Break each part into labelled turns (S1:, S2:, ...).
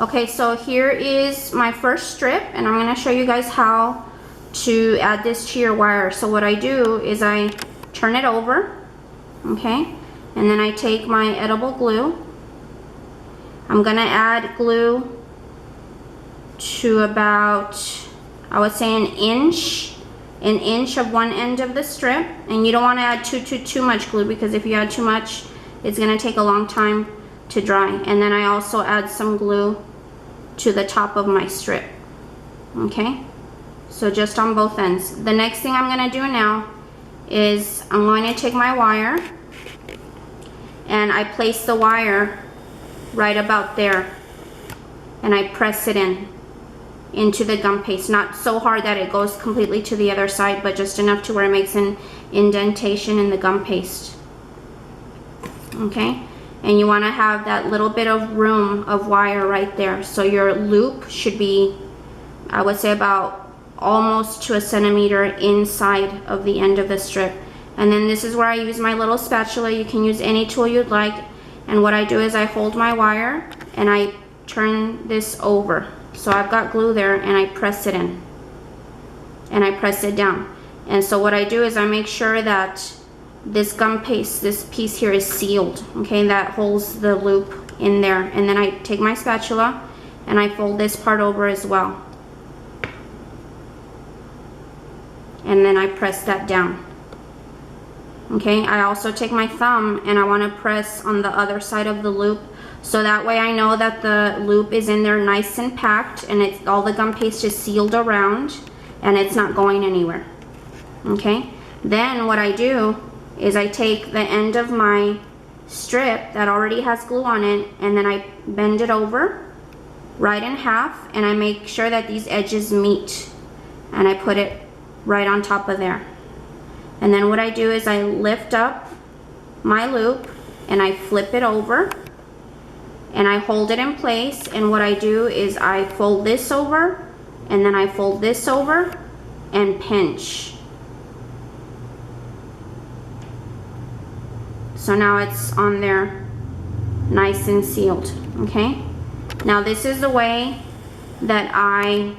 S1: Okay, so here is my first strip, and I'm going to show you guys how to add this to your wire. So what I do is I turn it over, okay, and then I take my edible glue. I'm going to add glue to about, I would say, an inch of one end of the strip, and you don't want to add too much glue, because if you add too much, it's going to take a long time to dry. And then I also add some glue to the top of my strip. Okay, so just on both ends. The next thing I'm going to do now is I'm going to take my wire, and I place the wire right about there, and I press it into the gum paste. Not so hard that it goes completely to the other side, but just enough to where it makes an indentation in the gum paste. Okay, and you want to have that little bit of room of wire right there. So your loop should be, I would say, about almost to a centimeter inside of the end of the strip. And then this is where I use my little spatula. You can use any tool you'd like. And what I do is I hold my wire and I turn this over. So I've got glue there, and I press it in, and I press it down. And so what I do is I make sure that this gum paste, this piece here, is sealed, okay, that holds the loop in there. And then I take my spatula and I fold this part over as well, and then I press that down. Okay, I also take my thumb and I want to press on the other side of the loop, so that way I know that the loop is in there nice and packed, and it's all the gum paste is sealed around and it's not going anywhere. Okay, then what I do is I take the end of my strip that already has glue on it, and then I bend it over right in half, and I make sure that these edges meet, and I put it right on top of there. And then what I do is I lift up my loop and I flip it over, and I hold it in place. And what I do is I fold this over, and then I fold this over and pinch. So now it's on there nice and sealed. Okay, now this is the way that I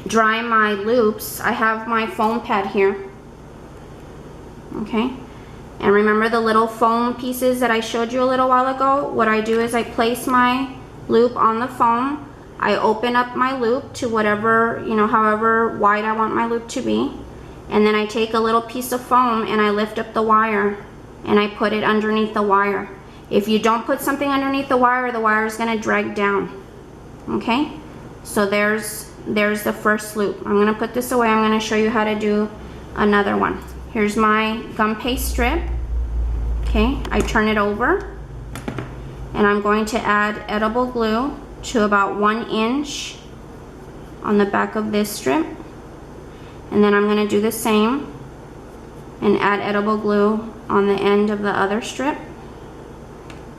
S1: dry my loops. I have my foam pad here. Okay, and remember the little foam pieces that I showed you a little while ago? What I do is I place my loop on the foam. I open up my loop to whatever, you know, however wide I want my loop to be, and then I take a little piece of foam and I lift up the wire and I put it underneath the wire. If you don't put something underneath the wire is going to drag down. Okay, so there's the first loop. I'm going to put this away. I'm going to show you how to do another one. Here's my gum paste strip. Okay, I turn it over, and I'm going to add edible glue to about 1 inch on the back of this strip, and then I'm going to do the same and add edible glue on the end of the other strip.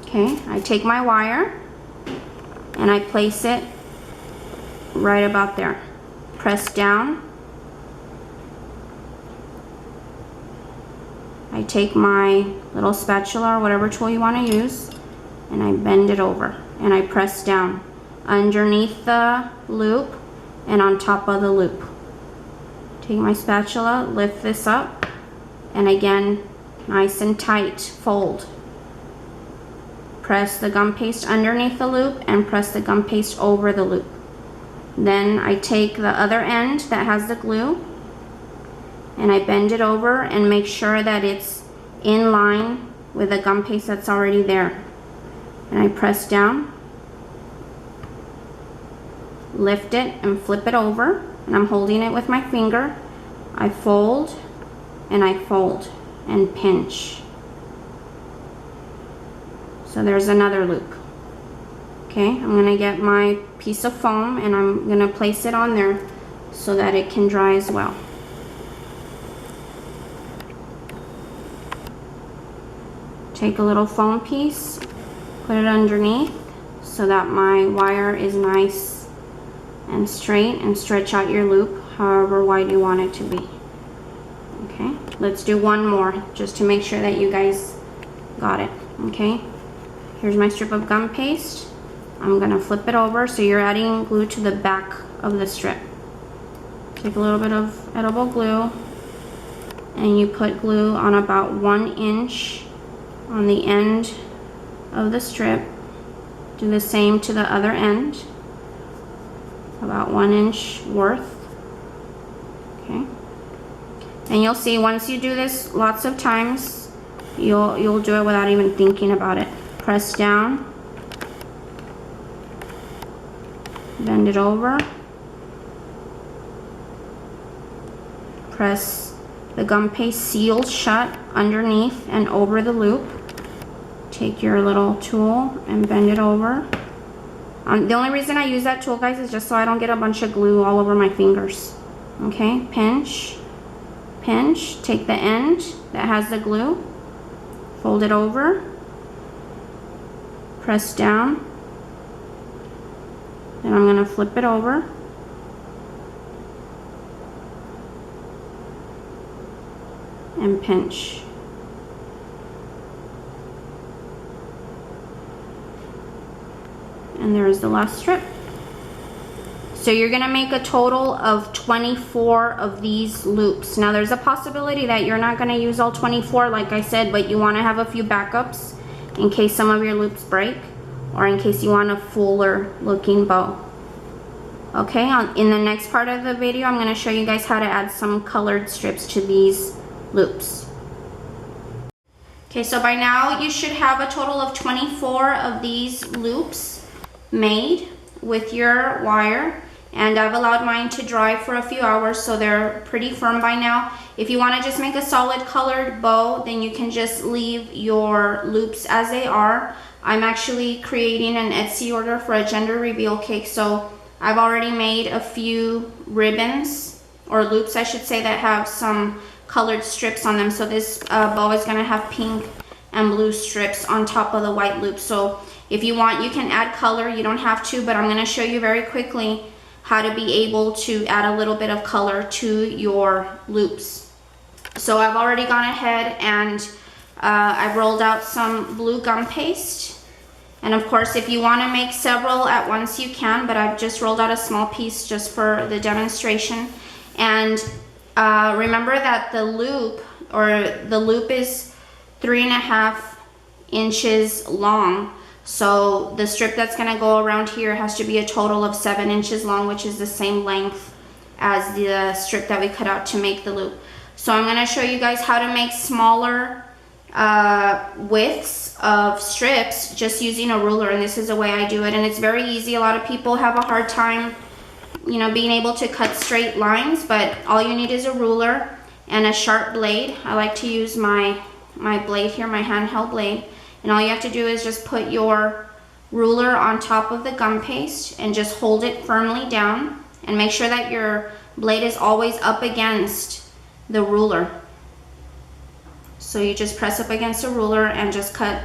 S1: Okay, I take my wire and I place it right about there. Press down. I take my little spatula or whatever tool you want to use, and I bend it over, and I press down underneath the loop and on top of the loop. Take my spatula, lift this up, and again, nice and tight fold. Press the gum paste underneath the loop and press the gum paste over the loop. Then I take the other end that has the glue and I bend it over and make sure that it's in line with the gum paste that's already there. And I press down, lift it and flip it over, and I'm holding it with my finger. I fold and pinch. So there's another loop. Okay, I'm gonna get my piece of foam and I'm gonna place it on there so that it can dry as well. Take a little foam piece, put it underneath so that my wire is nice and straight, and stretch out your loop however wide you want it to be. Okay, let's do one more just to make sure that you guys got it. Okay, here's my strip of gum paste. I'm gonna flip it over. So you're adding glue to the back of the strip. Take a little bit of edible glue and you put glue on about 1 inch on the end of the strip. Do the same to the other end, about 1 inch worth. Okay, and you'll see once you do this lots of times, you'll do it without even thinking about it. Press down, bend it over, press the gum paste sealed shut underneath and over the loop. Take your little tool and bend it over. The only reason I use that tool, guys, is just so I don't get a bunch of glue all over my fingers. Okay, pinch, pinch, take the end that has the glue, fold it over, press down, then I'm gonna flip it over. And pinch. And there's the last strip. So you're gonna make a total of 24 of these loops. Now there's a possibility that you're not gonna use all 24 like I said, but you wanna have a few backups in case some of your loops break or in case you want a fuller looking bow. Okay, in the next part of the video, I'm gonna show you guys how to add some colored strips to these loops. Okay, so by now you should have a total of 24 of these loops made with your wire, and I've allowed mine to dry for a few hours so they're pretty firm by now. If you want to just make a solid colored bow, then you can just leave your loops as they are. I'm actually creating an Etsy order for a gender reveal cake, so I've already made a few ribbons, or loops I should say, that have some colored strips on them. So this bow is going to have pink and blue strips on top of the white loop. So if you want, you can add color. You don't have to, but I'm going to show you very quickly how to be able to add a little bit of color to your loops. So I've already gone ahead and I've rolled out some blue gum paste. And of course, if you want to make several at once, you can, but I've just rolled out a small piece just for the demonstration. And remember that the loop is 3.5 inches long. So the strip that's going to go around here has to be a total of 7 inches long, which is the same length as the strip that we cut out to make the loop. So I'm going to show you guys how to make smaller widths of strips just using a ruler, and this is the way I do it, and it's very easy. A lot of people have a hard time, you know, being able to cut straight lines, but all you need is a ruler and a sharp blade. I like to use my blade here, my handheld blade. And all you have to do is just put your ruler on top of the gum paste and just hold it firmly down, and make sure that your blade is always up against the ruler. So you just press up against the ruler and just cut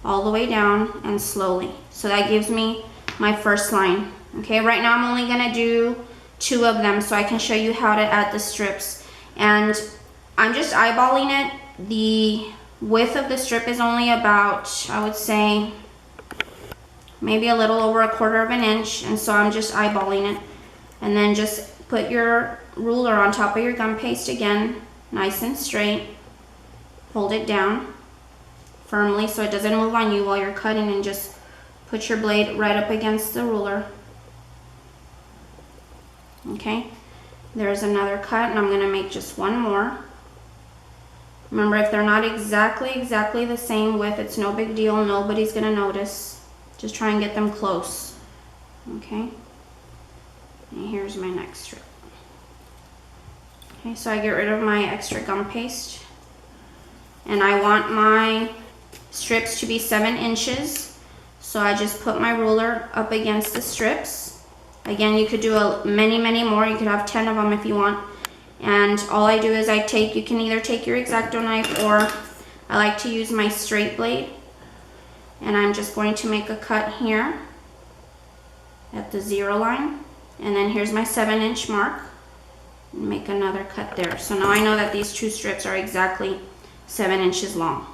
S1: all the way down and slowly. So that gives me my first line. Okay, right now I'm only gonna do 2 of them so I can show you how to add the strips. And I'm just eyeballing it. The width of the strip is only about, I would say, maybe a little over 1/4 inch, and so I'm just eyeballing it. And then just put your ruler on top of your gum paste again, nice and straight. Hold it down firmly so it doesn't move on you while you're cutting, and just put your blade right up against the ruler. Okay, there's another cut, and I'm going to make just one more. Remember, if they're not exactly the same width, it's no big deal. Nobody's going to notice. Just try and get them close. Okay, and here's my next strip. Okay, so I get rid of my extra gum paste, and I want my strips to be 7 inches. So I just put my ruler up against the strips. Again, you could do many more. You could have 10 of them if you want. And all I do is you can either take your X-Acto knife, or I like to use my straight blade. And I'm just going to make a cut here at the 0 line. And then here's my 7-inch mark. And make another cut there. So now I know that these 2 strips are exactly 7 inches long.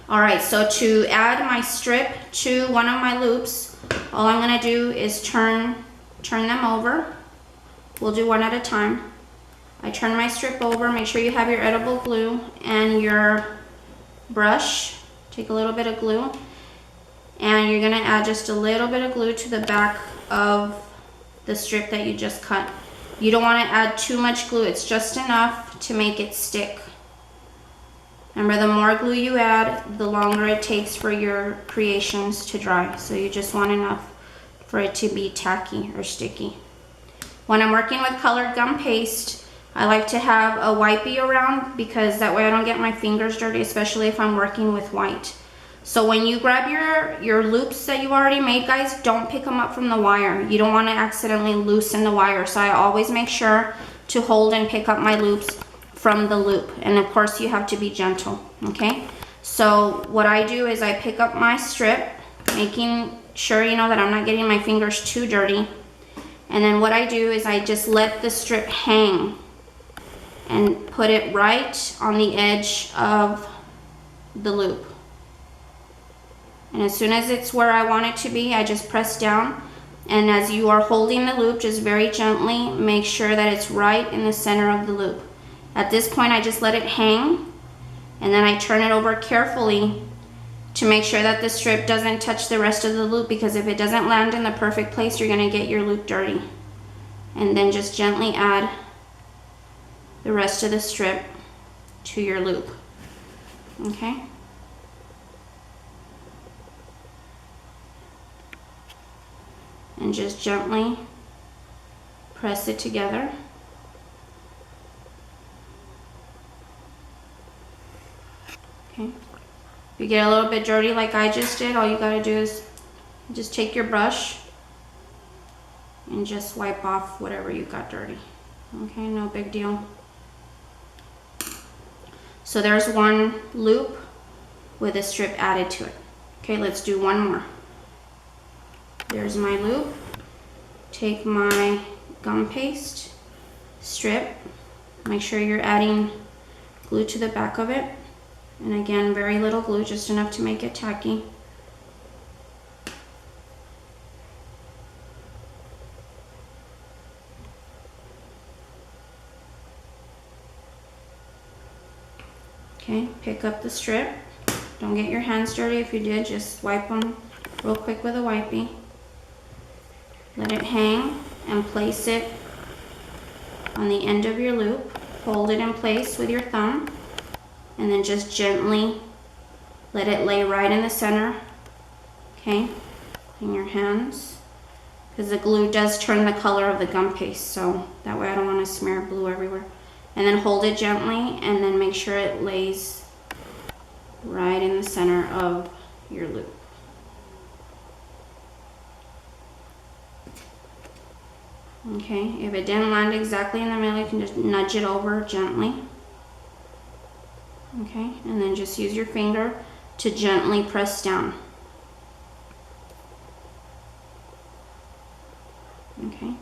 S1: All right, so to add my strip to one of my loops, all I'm gonna do is turn them over. We'll do one at a time. I turn my strip over, make sure you have your edible glue and your brush. Take a little bit of glue, and you're gonna add just a little bit of glue to the back of the strip that you just cut. You don't wanna add too much glue, it's just enough to make it stick. Remember, the more glue you add, the longer it takes for your creations to dry. So you just want enough for it to be tacky or sticky. When I'm working with colored gum paste, I like to have a wipey around because that way I don't get my fingers dirty, especially if I'm working with white. So when you grab your loops that you've already made, guys, don't pick them up from the wire. You don't want to accidentally loosen the wire. So I always make sure to hold and pick up my loops from the loop, and of course you have to be gentle. Okay, so what I do is I pick up my strip, making sure that I'm not getting my fingers too dirty, and then what I do is I just let the strip hang and put it right on the edge of the loop, and as soon as it's where I want it to be, I just press down, and as you are holding the loop, just very gently make sure that it's right in the center of the loop. At this point, I just let it hang, and then I turn it over carefully to make sure that the strip doesn't touch the rest of the loop, because if it doesn't land in the perfect place, you're going to get your loop dirty. And then just gently add the rest of the strip to your loop. Okay? And just gently press it together. Okay. If you get a little bit dirty like I just did, all you gotta do is just take your brush and just wipe off whatever you got dirty. Okay, no big deal. So there's one loop with a strip added to it. Okay, let's do one more. There's my loop. Take my gum paste strip. Make sure you're adding glue to the back of it. And again, very little glue, just enough to make it tacky. Okay, pick up the strip. Don't get your hands dirty. If you did, just wipe them real quick with a wipey. Let it hang and place it on the end of your loop. Hold it in place with your thumb. And then just gently let it lay right in the center, okay, in your hands, because the glue does turn the color of the gum paste, so that way I don't want to smear glue everywhere. And then hold it gently, and then make sure it lays right in the center of your loop. Okay, if it didn't land exactly in the middle, you can just nudge it over gently. Okay, and then just use your finger to gently press down. Okay.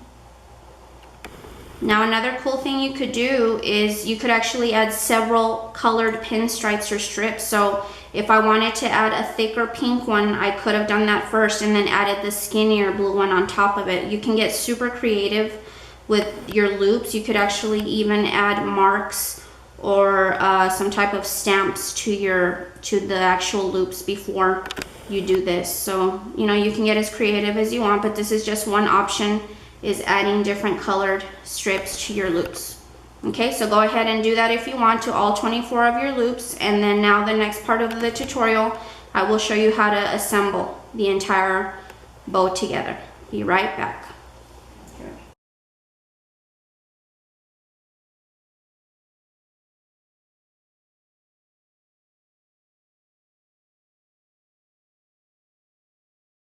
S1: Now another cool thing you could do is you could actually add several colored pinstripes or strips. So if I wanted to add a thicker pink one, I could have done that first and then added the skinnier blue one on top of it. You can get super creative with your loops. You could actually even add marks or some type of stamps to the actual loops before you do this. So you can get as creative as you want, but this is just one option, is adding different colored strips to your loops. Okay, so go ahead and do that if you want to all 24 of your loops, and then now the next part of the tutorial, I will show you how to assemble the entire bow together. Be right back.